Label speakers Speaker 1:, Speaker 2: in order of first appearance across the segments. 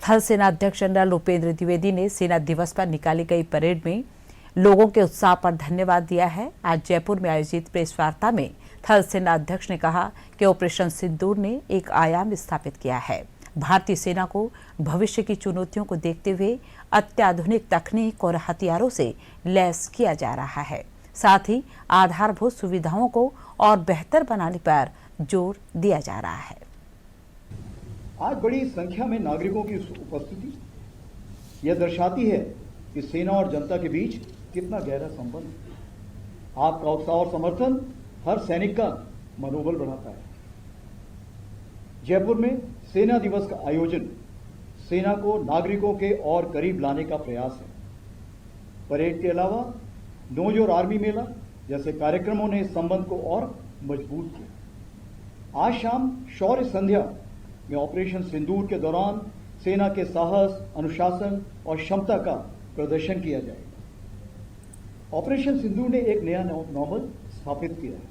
Speaker 1: थल सेना अध्यक्ष जनरल उपेंद्र द्विवेदी ने सेना दिवस पर निकाली गई परेड में लोगों के उत्साह पर धन्यवाद दिया है। आज जयपुर में आयोजित प्रेस वार्ता में थल सेना अध्यक्ष ने कहा कि ऑपरेशन सिंदूर ने एक आयाम स्थापित किया है। भारतीय सेना को भविष्य की चुनौतियों को देखते हुए अत्याधुनिक तकनीक और हथियारों से लैस किया जा रहा है। साथ ही आधारभूत सुविधाओं को और बेहतर बनाने पर जोर दिया जा रहा है।
Speaker 2: आज बड़ी संख्या में नागरिकों की उपस्थिति यह दर्शाती है कि सेना और जनता के बीच कितना गहरा संबंध है। आपका उत्साह और समर्थन हर सैनिक का मनोबल बढ़ाता है। जयपुर में सेना दिवस का आयोजन सेना को नागरिकों के और करीब लाने का प्रयास है। परेड के अलावा नोज और आर्मी मेला जैसे कार्यक्रमों ने इस संबंध को और मजबूत किया। आज शाम शौर्य संध्या में ऑपरेशन सिंदूर के दौरान सेना के साहस, अनुशासन और क्षमता का प्रदर्शन किया जाएगा। ऑपरेशन सिंदूर ने एक नया नॉर्मल स्थापित किया है।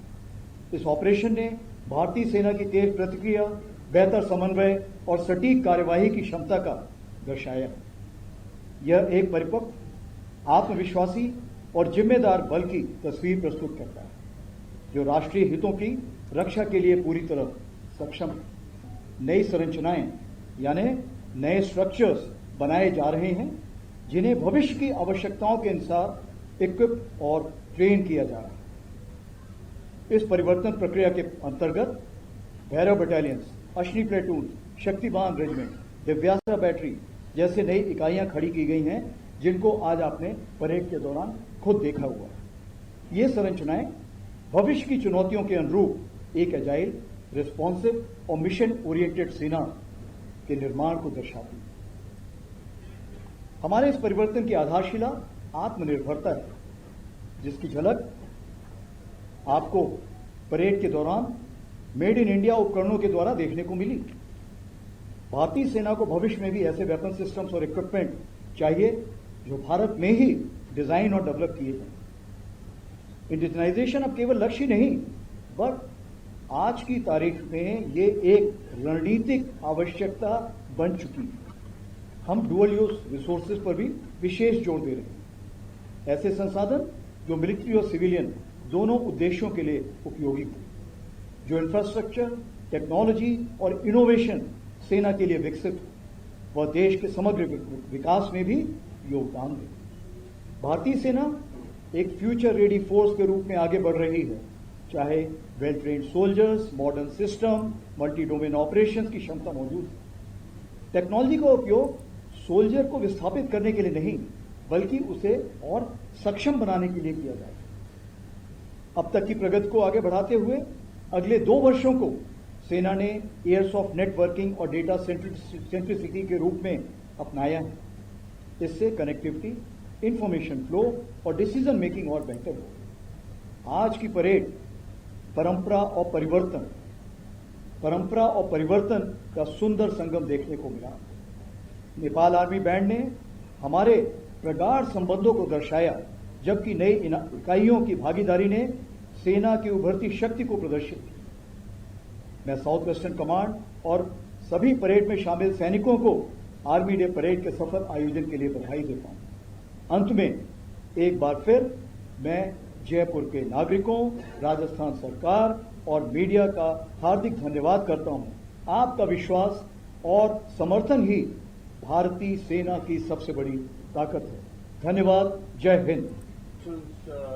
Speaker 2: इस ऑपरेशन ने भारतीय सेना की तेज प्रतिक्रिया, बेहतर समन्वय और सटीक कार्यवाही की क्षमता का दर्शाया है। यह एक परिपक्व, आत्मविश्वासी और जिम्मेदार बल की तस्वीर प्रस्तुत करता है, जो राष्ट्रीय हितों की रक्षा के लिए पूरी तरह सक्षम है। नई संरचनाएं यानी नए स्ट्रक्चर्स बनाए जा रहे हैं, जिन्हें भविष्य की आवश्यकताओं के अनुसार इक्विप और ट्रेन किया जा रहा है। इस परिवर्तन प्रक्रिया के अंतर्गत Bhairav battalions, Ashwini platoon, Shaktibaan regiment, Divyastra battery जैसे नई इकाइयां खड़ी की गई हैं, जिनको आज आपने परेड के दौरान खुद देखा हुआ है। ये संरचनाएं भविष्य की चुनौतियों के अनुरूप एक एजाइल, रिस्पॉन्सिव और मिशन ओरिएंटेड सेना के निर्माण को दर्शाती है। हमारे इस परिवर्तन की आधारशिला आत्मनिर्भरता है, जिसकी झलक आपको परेड के दौरान मेड इन इंडिया उपकरणों के द्वारा देखने को मिली। भारतीय सेना को भविष्य में भी ऐसे वेपन सिस्टम्स और इक्विपमेंट चाहिए जो भारत में ही डिजाइन और डेवलप किए जाए। इंडिजिनाइजेशन अब केवल लक्ष्य नहीं, बट आज की तारीख में ये एक रणनीतिक आवश्यकता बन चुकी है। हम डुअल यूज रिसोर्सेज पर भी विशेष जोर दे रहे हैं। ऐसे संसाधन जो मिलिट्री और सिविलियन दोनों उद्देश्यों के लिए उपयोगी हो, जो इंफ्रास्ट्रक्चर, टेक्नोलॉजी और इनोवेशन सेना के लिए विकसित हो, वह देश के समग्र विकास में भी योगदान दे। भारतीय सेना एक फ्यूचर रेडी फोर्स के रूप में आगे बढ़ रही है, चाहे well trained soldiers, modern system, multi domain operation की क्षमता मौजूद है। टेक्नोलॉजी का उपयोग सोल्जर को विस्थापित करने के लिए नहीं, बल्कि उसे और सक्षम बनाने के लिए किया जाए। अब तक की प्रगति को आगे बढ़ाते हुए अगले 2 वर्षों को सेना ने एयर्स ऑफ नेटवर्किंग और डेटा सेंट्रिसिटी के रूप में अपनाया है। इससे कनेक्टिविटी, इंफॉर्मेशन फ्लो और डिसीजन मेकिंग और बेहतर हो। आज की परेड परंपरा और परिवर्तन का सुंदर संगम देखने को मिला। नेपाल आर्मी बैंड ने हमारे प्रगाढ़ संबंधों को दर्शाया, जबकि नई इकाइयों की भागीदारी ने सेना की उभरती शक्ति को प्रदर्शित किया। मैं साउथ वेस्टर्न कमांड और सभी परेड में शामिल सैनिकों को आर्मी डे परेड के सफल आयोजन के लिए बधाई देता हूं। अंत में एक बार फिर मैं जयपुर के नागरिकों, राजस्थान सरकार और मीडिया का हार्दिक धन्यवाद करता हूं। आपका विश्वास और समर्थन ही भारतीय सेना की सबसे बड़ी ताकत है। धन्यवाद। जय हिंद।